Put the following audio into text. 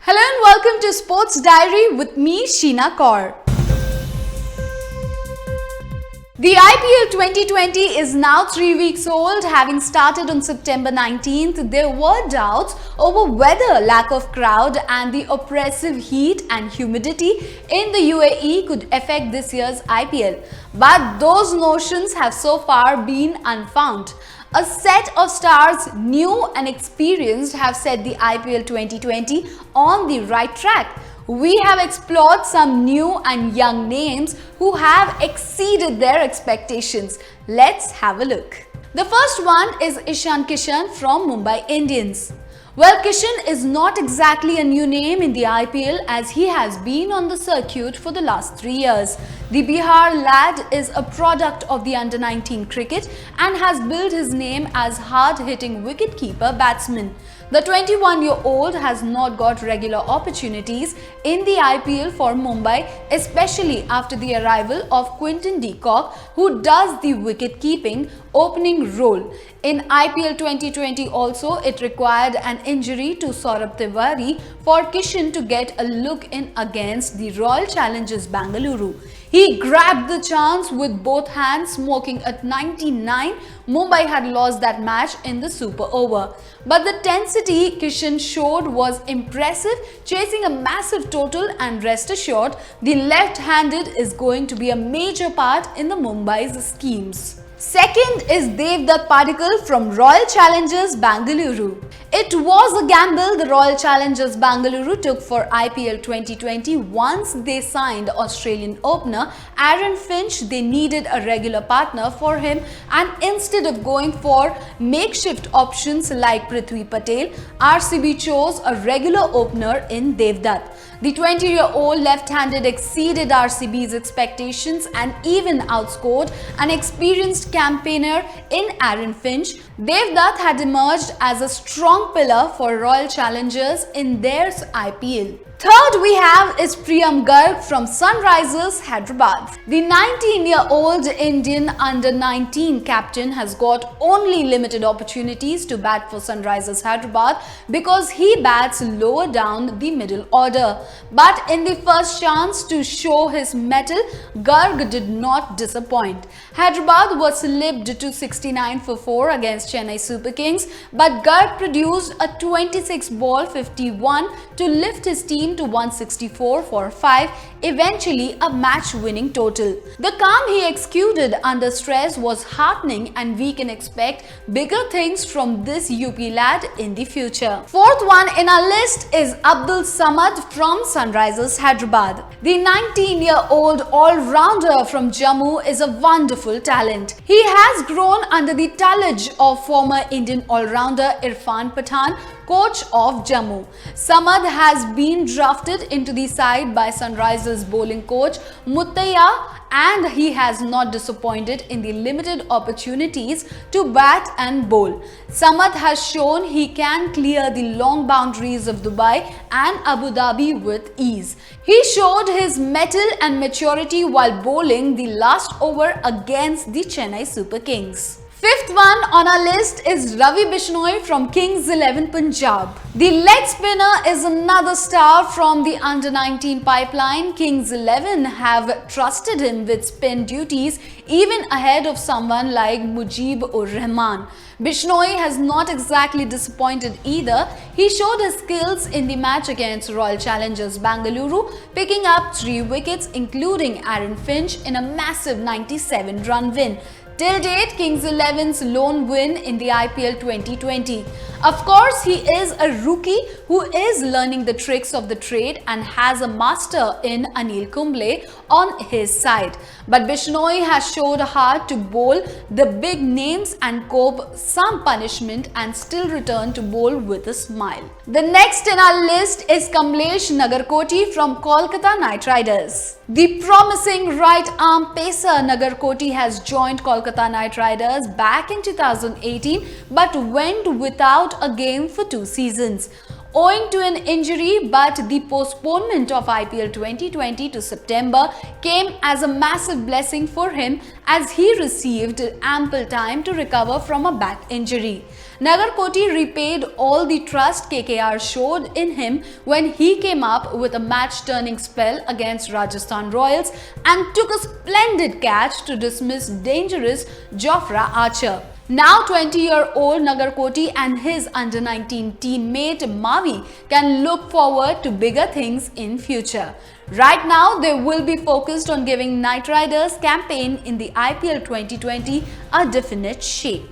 Hello and welcome to Sports Diary with me, Sheena Kaur. The IPL 2020 is now 3 weeks old. Having started on September 19th, there were doubts over whether lack of crowd and the oppressive heat and humidity in the UAE could affect this year's IPL. But those notions have so far been unfounded. A set of stars, new and experienced, have set the IPL 2020 on the right track. We have explored some new and young names who have exceeded their expectations. Let's have a look. The first one is Ishan Kishan from Mumbai Indians. Well, Kishan is not exactly a new name in the IPL as he has been on the circuit for the last 3 years. The Bihar lad is a product of the under-19 cricket and has built his name as hard-hitting wicket-keeper batsman. The 21-year-old has not got regular opportunities in the IPL for Mumbai, especially after the arrival of Quinton de Kock, who does the wicket-keeping opening role. In IPL 2020 also, it required an injury to Saurabh Tiwari for Kishan to get a look in against the Royal Challengers Bengaluru. He grabbed the chance with both hands, smoking at 99. Mumbai had lost that match in the super over. But the intensity Kishan showed was impressive, chasing a massive total, and rest assured, the left-handed is going to be a major part in the Mumbai's schemes. Second is Devdutt Padikkal from Royal Challengers Bengaluru. It was a gamble the Royal Challengers Bengaluru took for IPL 2020 once they signed Australian opener Aaron Finch. They needed a regular partner for him, and instead of going for makeshift options like Prithvi Patel, RCB chose a regular opener in Devdutt. The 20-year-old left-handed exceeded RCB's expectations and even outscored an experienced campaigner in Aaron Finch. Devdutt had emerged as a strong pillar for Royal Challengers in their IPL. Third we have is Priyam Garg from Sunrisers Hyderabad. The 19-year-old Indian under-19 captain has got only limited opportunities to bat for Sunrisers Hyderabad because he bats lower down the middle order. But in the first chance to show his mettle, Garg did not disappoint. Hyderabad was slipped to 69 for 4 against Chennai Super Kings, but Garg produced a 26-ball 51 to lift his team to 164 for 5, eventually a match-winning total. The calm he executed under stress was heartening, and we can expect bigger things from this UP lad in the future. Fourth one in our list is Abdul Samad from Sunrisers Hyderabad. The 19-year-old all-rounder from Jammu is a wonderful talent. He has grown under the tutelage of former Indian all-rounder Irfan Pathan, coach of Jammu. Samad has been drafted into the side by Sunrisers bowling coach Muttaiya, and he has not disappointed in the limited opportunities to bat and bowl. Samad has shown he can clear the long boundaries of Dubai and Abu Dhabi with ease. He showed his mettle and maturity while bowling the last over against the Chennai Super Kings. Fifth one on our list is Ravi Bishnoi from Kings 11 Punjab. The leg spinner is another star from the under-19 pipeline. Kings 11 have trusted him with spin duties even ahead of someone like Mujib-ur-Rahman. Bishnoi has not exactly disappointed either. He showed his skills in the match against Royal Challengers Bengaluru, picking up 3 wickets including Aaron Finch in a massive 97-run win. Till date, Kings 11's lone win in the IPL 2020. Of course, he is a rookie who is learning the tricks of the trade and has a master in Anil Kumble on his side. But Bishnoi has showed a heart to bowl the big names and cope some punishment and still return to bowl with a smile. The next in our list is Kamlesh Nagarkoti from Kolkata Knight Riders. The promising right-arm pacer Nagarkoti has joined Kolkata Knight Riders back in 2018 but went without a game for 2 seasons. owing to an injury, but the postponement of IPL 2020 to September came as a massive blessing for him as he received ample time to recover from a back injury. Nagarkoti repaid all the trust KKR showed in him when he came up with a match-turning spell against Rajasthan Royals and took a splendid catch to dismiss dangerous Jofra Archer. Now 20-year-old Nagarkoti and his under-19 teammate Mavi can look forward to bigger things in future. Right now, they will be focused on giving Knight Riders' campaign in the IPL 2020 a definite shape.